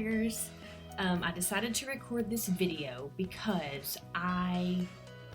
Flyers. I decided to record this video because I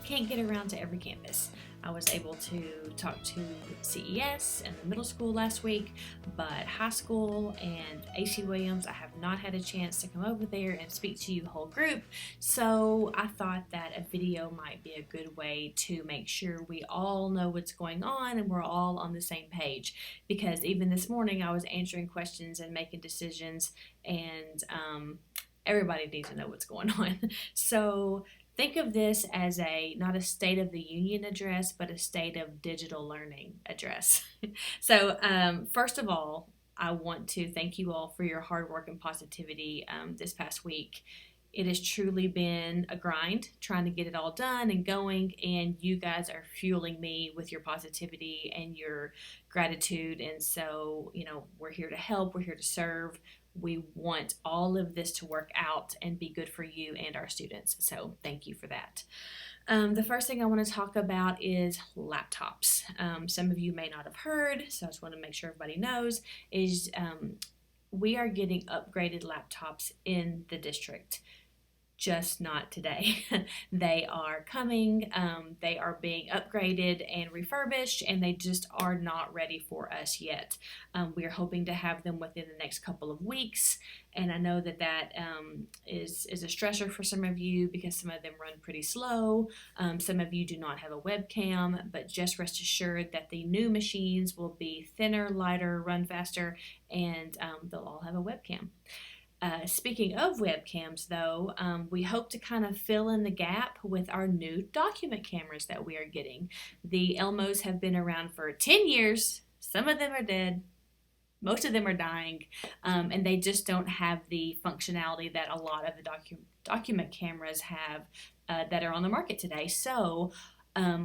can't get around to every campus. I was able to talk to CES and the middle school last week, but high school and AC Williams, I have not had a chance to come over there and speak to you whole group. So I thought that a video might be a good way to make sure we all know what's going on and we're all on the same page. Because even this morning I was answering questions and making decisions, and everybody needs to know what's going on. So think of this as not a State of the Union address, but a State of Digital Learning address. So first of all, I want to thank you all for your hard work and positivity this past week. It has truly been a grind trying to get it all done and going, and you guys are fueling me with your positivity and your gratitude. And so, we're here to help, we're here to serve. We want all of this to work out and be good for you and our students. So thank you for that. The first thing I want to talk about is laptops. Some of you may not have heard, so I just want to make sure everybody knows, is we are getting upgraded laptops in the district. Just not today. They are coming, they are being upgraded and refurbished, and they just are not ready for us yet. We are hoping to have them within the next couple of weeks, and I know that is a stressor for some of you because some of them run pretty slow. Some of you do not have a webcam, but just rest assured that the new machines will be thinner, lighter, run faster, and they'll all have a webcam. Speaking of webcams, though, we hope to kind of fill in the gap with our new document cameras that we are getting. The Elmos have been around for 10 years. Some of them are dead. Most of them are dying, and they just don't have the functionality that a lot of the document cameras have that are on the market today. So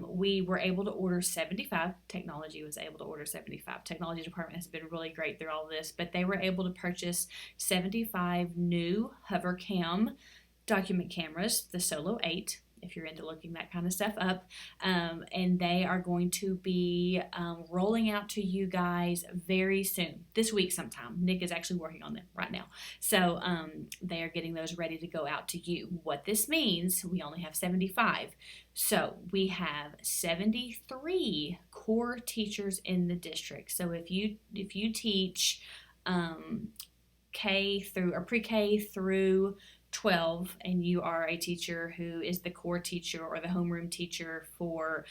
we were able to order 75. Technology was able to order 75. Technology department has been really great through all this, but they were able to purchase 75 new HoverCam document cameras, the Solo 8, if you're into looking that kind of stuff up, and they are going to be rolling out to you guys very soon, this week sometime. Nick is actually working on them right now. So they are getting those ready to go out to you. What this means, we only have 75. So we have 73 core teachers in the district. So if you teach pre-K through 12 and you are a teacher who is the core teacher or the homeroom teacher for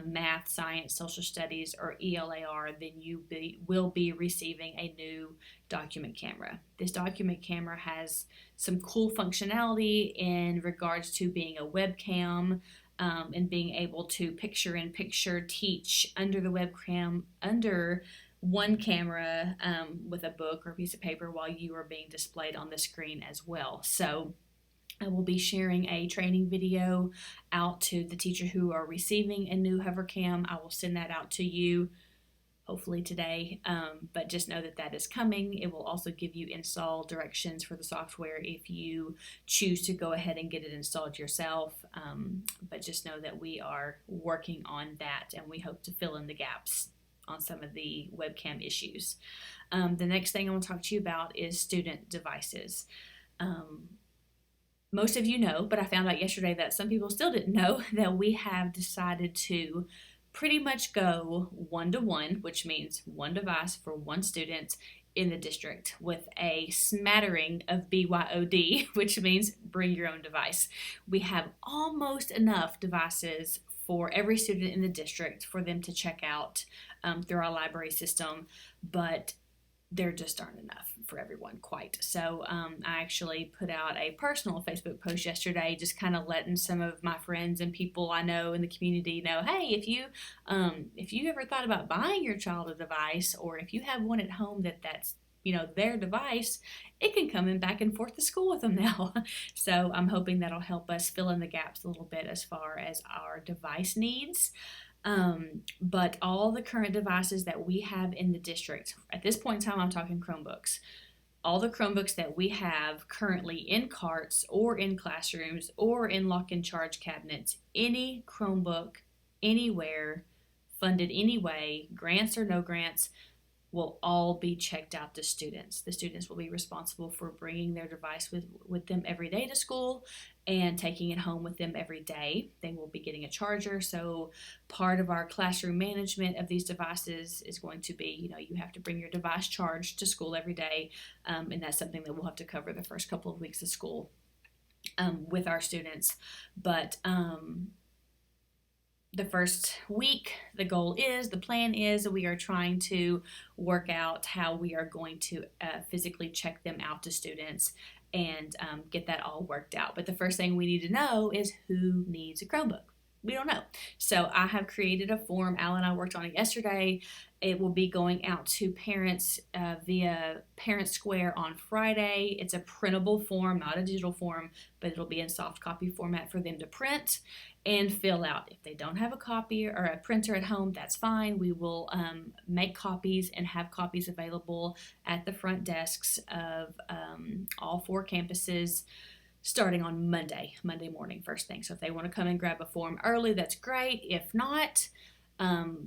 math, science, social studies, or ELAR, then you will be receiving a new document camera. This document camera has some cool functionality in regards to being a webcam, and being able to picture-in-picture teach under the webcam, under one camera with a book or a piece of paper while you are being displayed on the screen as well. So I will be sharing a training video out to the teacher who are receiving a new HoverCam. I will send that out to you hopefully today, but just know that is coming. It will also give you install directions for the software if you choose to go ahead and get it installed yourself, but just know that we are working on that and we hope to fill in the gaps on some of the webcam issues. The next thing I want to talk to you about is student devices. Most of you know, but I found out yesterday that some people still didn't know, that we have decided to pretty much go one-to-one, which means one device for one student in the district, with a smattering of BYOD, which means bring your own device. We have almost enough devices for every student in the district for them to check out through our library system, but there just aren't enough for everyone quite. So I actually put out a personal Facebook post yesterday, just kind of letting some of my friends and people I know in the community know, hey, if you ever thought about buying your child a device, or if you have one at home that's their device, it can come in back and forth to school with them now. So I'm hoping that'll help us fill in the gaps a little bit as far as our device needs. But all the current devices that we have in the district, at this point in time, I'm talking Chromebooks. All the Chromebooks that we have currently in carts or in classrooms or in lock and charge cabinets, any Chromebook, anywhere, funded anyway, grants or no grants, will all be checked out to students. The students will be responsible for bringing their device with them every day to school and taking it home with them every day. They will be getting a charger. So part of our classroom management of these devices is going to be, you have to bring your device charged to school every day. And that's something that we'll have to cover the first couple of weeks of school with our students. But the first week, the plan is that we are trying to work out how we are going to physically check them out to students and get that all worked out. But the first thing we need to know is who needs a Chromebook. We don't know. So I have created a form. Al and I worked on it yesterday. It will be going out to parents via Parent Square on Friday. It's a printable form, not a digital form, but it'll be in soft copy format for them to print and fill out. If they don't have a copy or a printer at home, that's fine. We will make copies and have copies available at the front desks of all 4 campuses starting on Monday morning, first thing. So if they want to come and grab a form early, that's great. If not,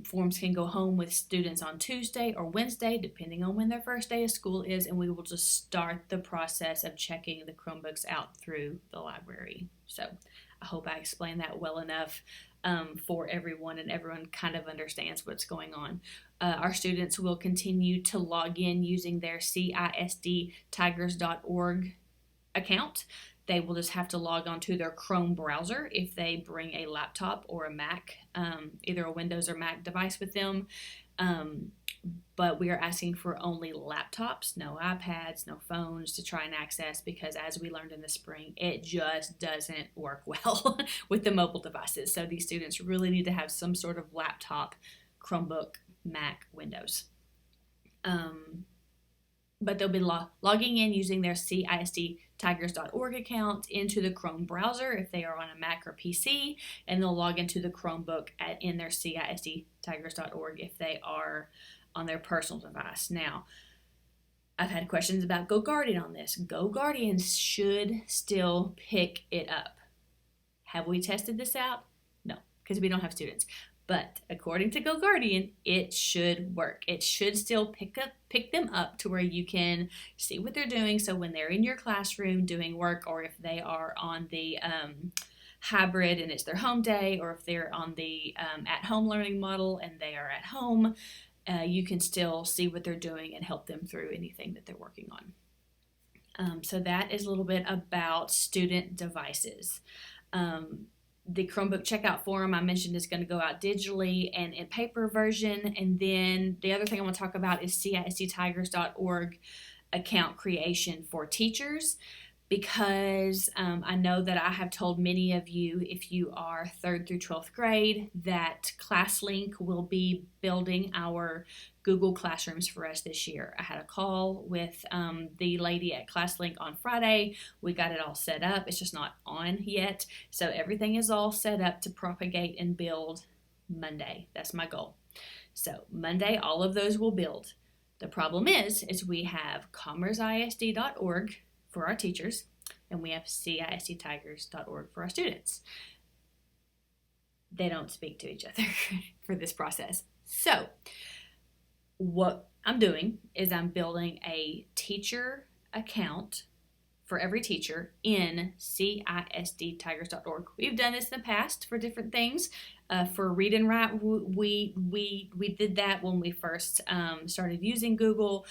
forms can go home with students on Tuesday or Wednesday, depending on when their first day of school is, and we will just start the process of checking the Chromebooks out through the library. So I hope I explained that well enough for everyone, and everyone kind of understands what's going on. Our students will continue to log in using their CISDtigers.org account. They will just have to log on to their Chrome browser if they bring a laptop or a Mac, either a Windows or Mac device with them. But we are asking for only laptops, no iPads, no phones to try and access, because as we learned in the spring, it just doesn't work well with the mobile devices. So these students really need to have some sort of laptop, Chromebook, Mac, Windows. But they'll be logging in using their CISDtigers.org account into the Chrome browser if they are on a Mac or PC, and they'll log into the Chromebook in their CISDtigers.org if they are on their personal device. Now, I've had questions about GoGuardian on this. GoGuardian should still pick it up. Have we tested this out? No, because we don't have students. But according to GoGuardian, it should work. It should still pick them up to where you can see what they're doing. So when they're in your classroom doing work, or if they are on the hybrid and it's their home day, or if they're on the at-home learning model and they are at home, you can still see what they're doing and help them through anything that they're working on. So that is a little bit about student devices. The Chromebook checkout form I mentioned is going to go out digitally and in paper version. And then the other thing I want to talk about is CISDtigers.org account creation for teachers, because I know that I have told many of you, if you are 3rd through 12th grade, that ClassLink will be building our Google Classrooms for us this year. I had a call with the lady at ClassLink on Friday. We got it all set up. It's just not on yet. So everything is all set up to propagate and build Monday. That's my goal. So Monday, all of those will build. The problem is we have commerceisd.org for our teachers, and we have CISDtigers.org for our students. They don't speak to each other for this process. So what I'm doing is I'm building a teacher account for every teacher in CISDtigers.org. We've done this in the past for different things. For read and write, we did that when we first started using Google.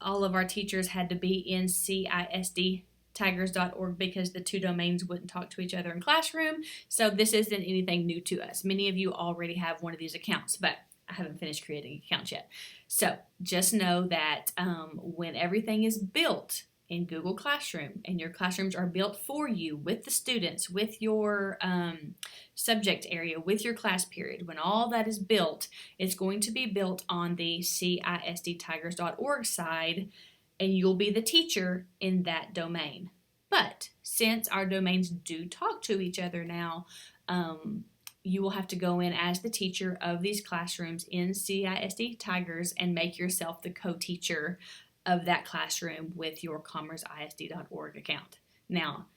All of our teachers had to be in CISDtigers.org because the 2 domains wouldn't talk to each other in classroom. So this isn't anything new to us. Many of you already have one of these accounts, but I haven't finished creating accounts yet. So just know that when everything is built in Google Classroom and your classrooms are built for you with the students, with your subject area, with your class period, when all that is built, it's going to be built on the CISDtigers.org side, and you'll be the teacher in that domain. But since our domains do talk to each other now, you will have to go in as the teacher of these classrooms in CISD Tigers and make yourself the co-teacher of that classroom with your commerceisd.org account. Now,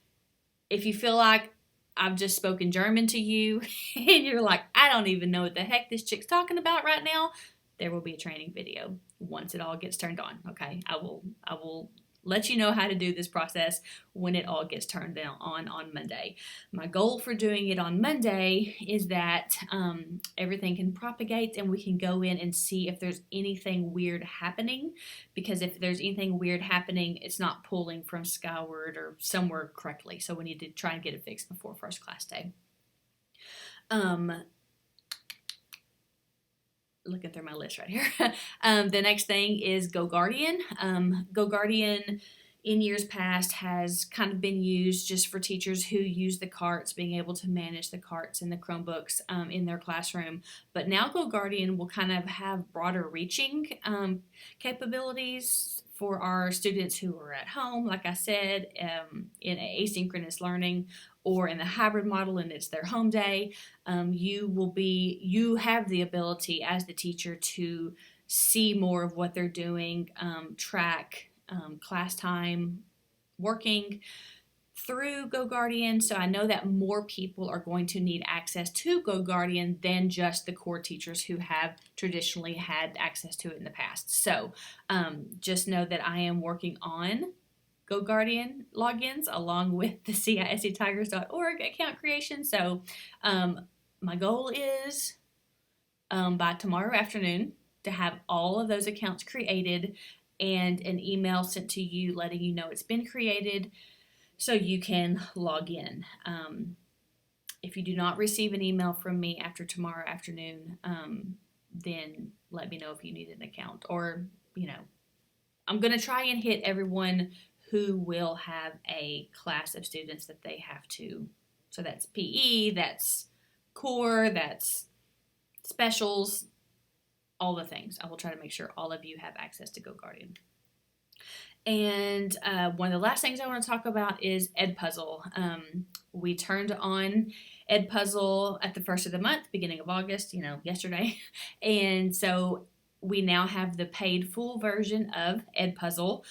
if you feel like I've just spoken German to you and you're like, I don't even know what the heck this chick's talking about right now, there will be a training video once it all gets turned on. Okay, I will let you know how to do this process when it all gets turned on Monday. My goal for doing it on Monday is that everything can propagate and we can go in and see if there's anything weird happening, because if there's anything weird happening, it's not pulling from Skyward or somewhere correctly. So we need to try and get it fixed before first class day. Looking through my list right here. The next thing is GoGuardian. GoGuardian in years past has kind of been used just for teachers who use the carts, being able to manage the carts and the Chromebooks in their classroom. But now GoGuardian will kind of have broader reaching capabilities for our students who are at home, like I said, in asynchronous learning or in the hybrid model and it's their home day. You have the ability as the teacher to see more of what they're doing, track class time working through GoGuardian. So I know that more people are going to need access to GoGuardian than just the core teachers who have traditionally had access to it in the past. So just know that I am working on GoGuardian logins along with the CISDtigers.org account creation. So my goal is by tomorrow afternoon to have all of those accounts created and an email sent to you letting you know it's been created so you can log in. If you do not receive an email from me after tomorrow afternoon, then let me know if you need an account. Or, I'm going to try and hit everyone who will have a class of students that they have to. So that's PE, that's core, that's specials, all the things. I will try to make sure all of you have access to GoGuardian. And one of the last things I want to talk about is EdPuzzle. We turned on EdPuzzle at the first of the month, beginning of August, yesterday. And so we now have the paid full version of EdPuzzle.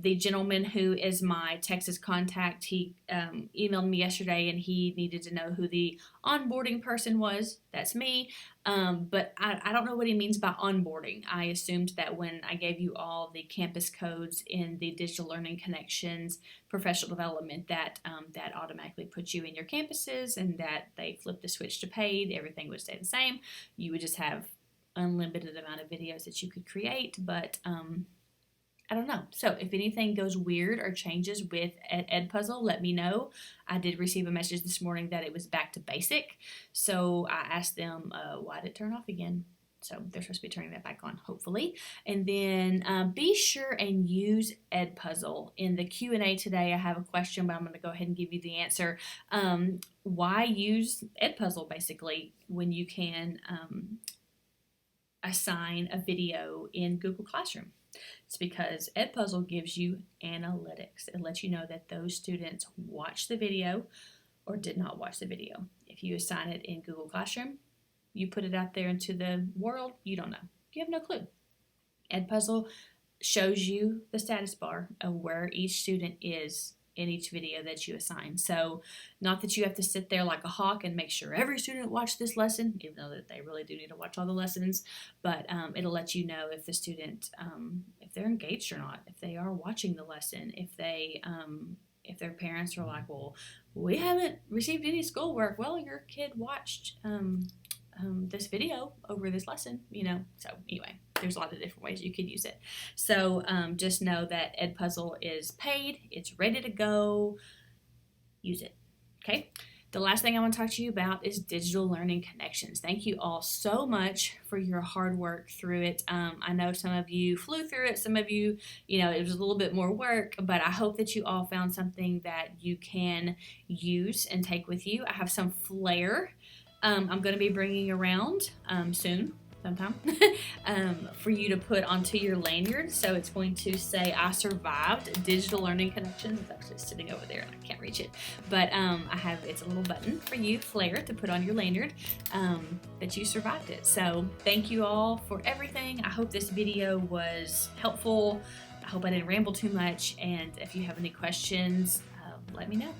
The gentleman who is my Texas contact, he emailed me yesterday and he needed to know who the onboarding person was. That's me. But I don't know what he means by onboarding. I assumed that when I gave you all the campus codes in the Digital Learning Connections professional development that that automatically puts you in your campuses and that they flip the switch to paid, everything would stay the same. You would just have unlimited amount of videos that you could create, but I don't know. So if anything goes weird or changes with EdPuzzle, let me know. I did receive a message this morning that it was back to basic. So I asked them, why did it turn off again? So they're supposed to be turning that back on, hopefully. And then be sure and use EdPuzzle. In the Q&A today, I have a question, but I'm going to go ahead and give you the answer. Why use EdPuzzle, basically, when you can assign a video in Google Classroom? It's because EdPuzzle gives you analytics. It lets you know that those students watched the video or did not watch the video. If you assign it in Google Classroom, you put it out there into the world, you don't know. You have no clue. EdPuzzle shows you the status bar of where each student is in each video that you assign. So not that you have to sit there like a hawk and make sure every student watched this lesson, even though that they really do need to watch all the lessons, but it'll let you know if the student, if they're engaged or not, if they are watching the lesson, if their parents are like, well, we haven't received any schoolwork. Well, your kid watched this video over this lesson, So anyway, there's a lot of different ways you could use it. So just know that EdPuzzle is paid. It's ready to go. Use it. Okay. The last thing I want to talk to you about is Digital Learning Connections. Thank you all so much for your hard work through it. I know some of you flew through it. Some of you, it was a little bit more work, but I hope that you all found something that you can use and take with you. I have some flair I'm going to be bringing around soon, sometime, for you to put onto your lanyard. So it's going to say, I survived Digital Learning Connections. It's actually sitting over there and I can't reach it. But it's a little button for you, flair, to put on your lanyard that you survived it. So thank you all for everything. I hope this video was helpful. I hope I didn't ramble too much. And if you have any questions, let me know.